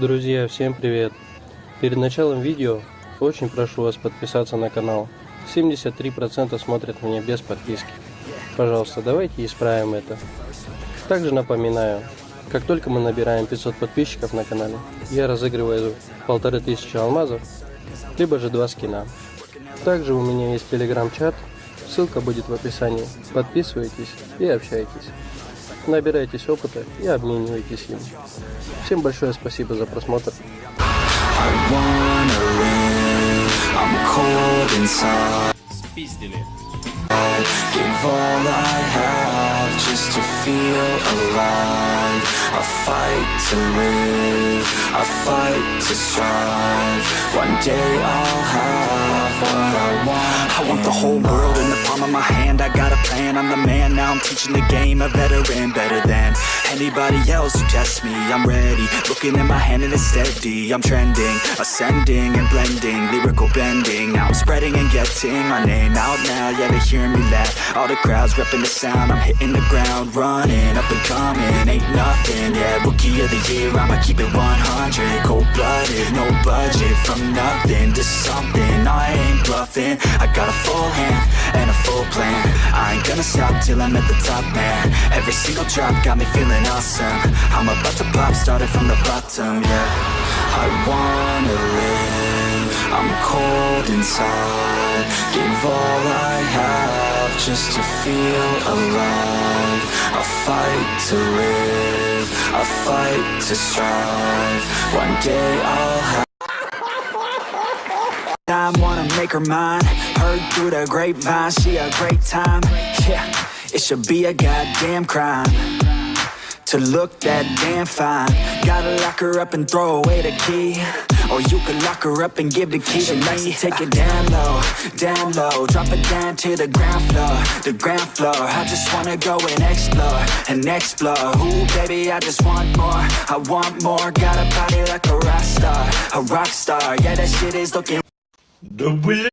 Друзья, всем привет! Перед началом видео очень прошу вас подписаться на канал. 73% смотрят меня без подписки. Пожалуйста, давайте исправим это. Также напоминаю, как только мы набираем 500 подписчиков на канале, я разыгрываю 1500 алмазов, либо же 2 скина. Также у меня есть телеграм-чат, ссылка будет в описании. Подписывайтесь и общайтесь. Набирайтесь опыта и обменивайтесь им. Всем большое спасибо за просмотр. Спиздили. Give all I have just to feel alive. I fight to live, I fight to strive. One day I'll have what I want. I want the whole world in the palm of my hand. I got a plan, I'm the man. Now I'm teaching the game, a veteran, better than anybody else who tests me. I'm ready, looking at my hand and it's steady. I'm trending, ascending and blending, lyrical bending. Now I'm spreading and getting my name out now. Yeah, they hearing me laugh. All the crowds repping the sound. I'm hitting the ground, running, up and coming. Ain't nothing, yeah, rookie of the year. I'ma keep it 100, cold-blooded, no budget. From nothing to something, I ain't bluffing. I got a full hand and a full plan. I ain't gonna stop till I'm at the top, man. Every single drop got me feeling awesome. I'm about to pop, started from the bottom, yeah. I wanna live, I'm cold inside. Give all I have just to feel alive. I fight to live, I fight to strive. One day I'll have I wanna make her mine. Heard through the grapevine, she a great time. Yeah, it should be a goddamn crime to look that damn fine. Gotta lock her up and throw away the key, or you can lock her up and give the key to me. Take it down low, drop it down to the ground floor, the ground floor. I just wanna go and explore, ooh baby, I just want more, I want more. Got a body like a rock star, yeah that shit is looking. Да блин,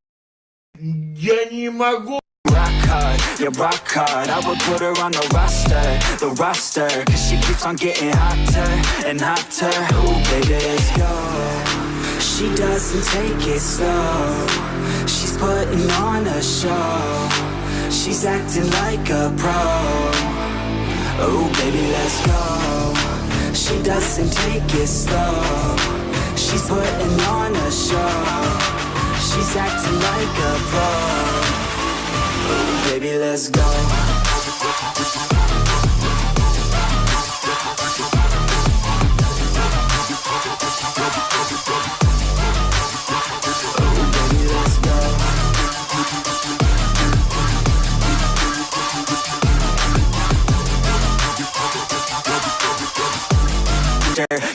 я не могу. Rock hard, yeah rock hard. I would put her on the roster, cause she keeps on getting hotter and hotter. Ooh baby, let's go. She doesn't take it slow, she's putting on a show. She's acting like a pro. Ooh baby, let's go. She doesn't take it slow, she's putting on a show. She's acting like a pro. Ooh, baby, let's go. Ooh, baby, let's go.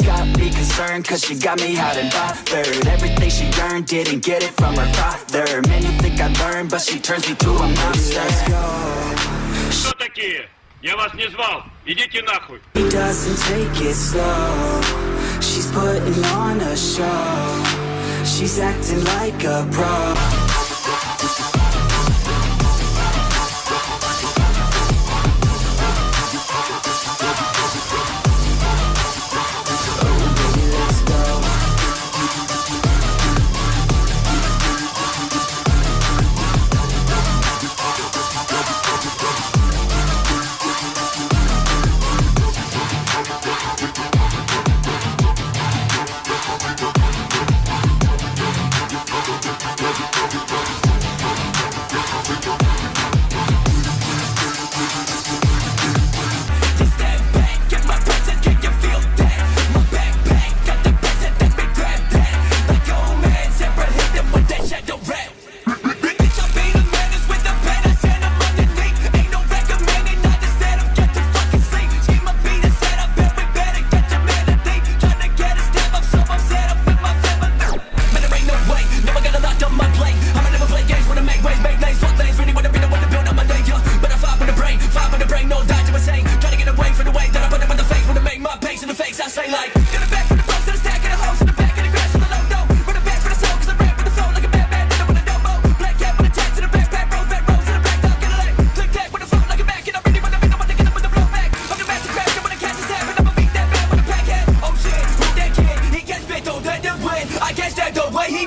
Got me concerned cause she got me hot and bothered. Everything she earned, didn't get it from her father. Man, you think I learned, but she turns me to a monster. Кто такие? Я вас не звал. Идите нахуй. She doesn't take it slow, she's putting on a show. She's acting like a pro.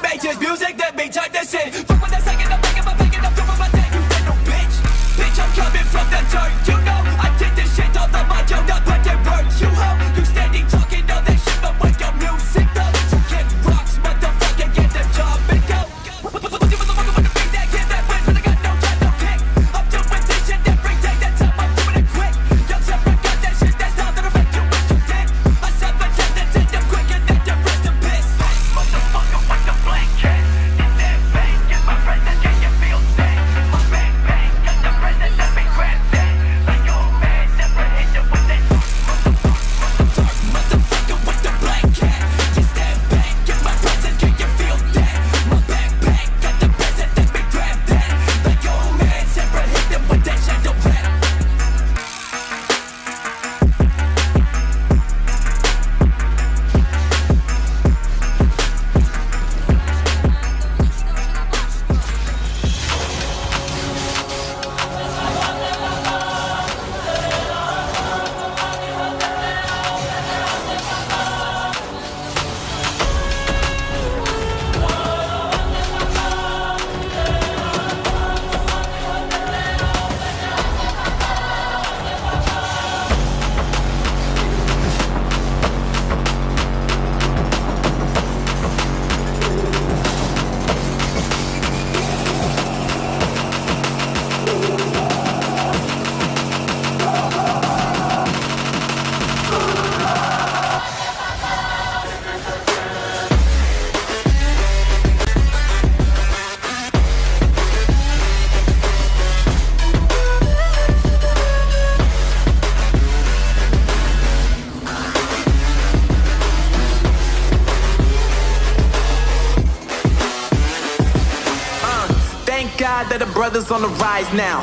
majors, music that me type this shit. Fuck with that second, I'm making my bacon, I'm doing my thing. You ain't no bitch, bitch, I'm coming from the dirt. You know, I did this shit all the mind, yo, not what it works. You hoe, you steady talking all that shit, but when your music up, so get rocks, motherfucker, get the job and go. What you motherfucker wanna be that kid that wins, but I got no time, no kick. I'm doing this shit every day, that's how I'm doing it quick. Young Zephyr got that shit, that's how that'll make you wish you did. I said for death, that's in them quick, and then the rest in piss. Motherfucker with the blanket, in that bank, get my friend that can you feel sick. My bang bang, got the friend that let me grab that. Like your man never hit you with that. Motherfucker with the blanket, just that bank, get my present, can you feel that? My bang bang, got the present, let me grab that. Like your man never hit you with that shadow rap. Thank God that the brothers on the rise now.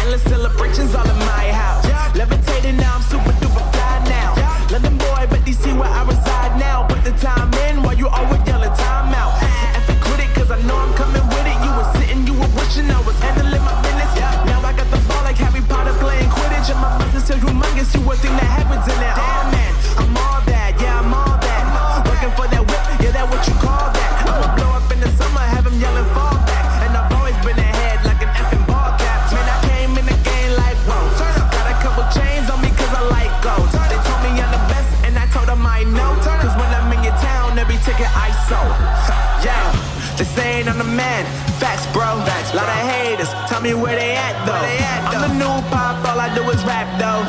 Endless celebrations all in my house. Levitating now, I'm super duper fly now. London boy, but they see where I reside now. Put the time in while you always yelling time out. If you quit it, cause I know I'm coming with it. You were sitting, you were wishing I was handling my business. Now I got the ball like Harry Potter playing Quidditch. And my business is humongous, you would think that happens in it. Damn man, I'm all that, yeah, I'm all that. Working for that whip, yeah, that what you call that. I'ma blow up in the summer, have him yelling fall back. And I've always been ahead like an effing ball cap. Man, I came in the game like, whoa. Got a couple chains on me cause I like gold. They told me I'm the best and I told them I know. Cause when I'm in your town, every ticket I sold. Yeah, they saying I'm the man. Facts, bro. Lot of haters, tell me where they at though. I'm the new pop, all I do is rap though.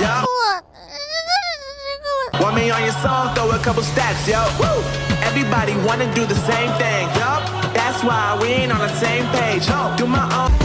Want me on your song, throw a couple stats, yo. Woo! Everybody wanna do the same thing, yup. That's why we ain't on the same page. Do my own.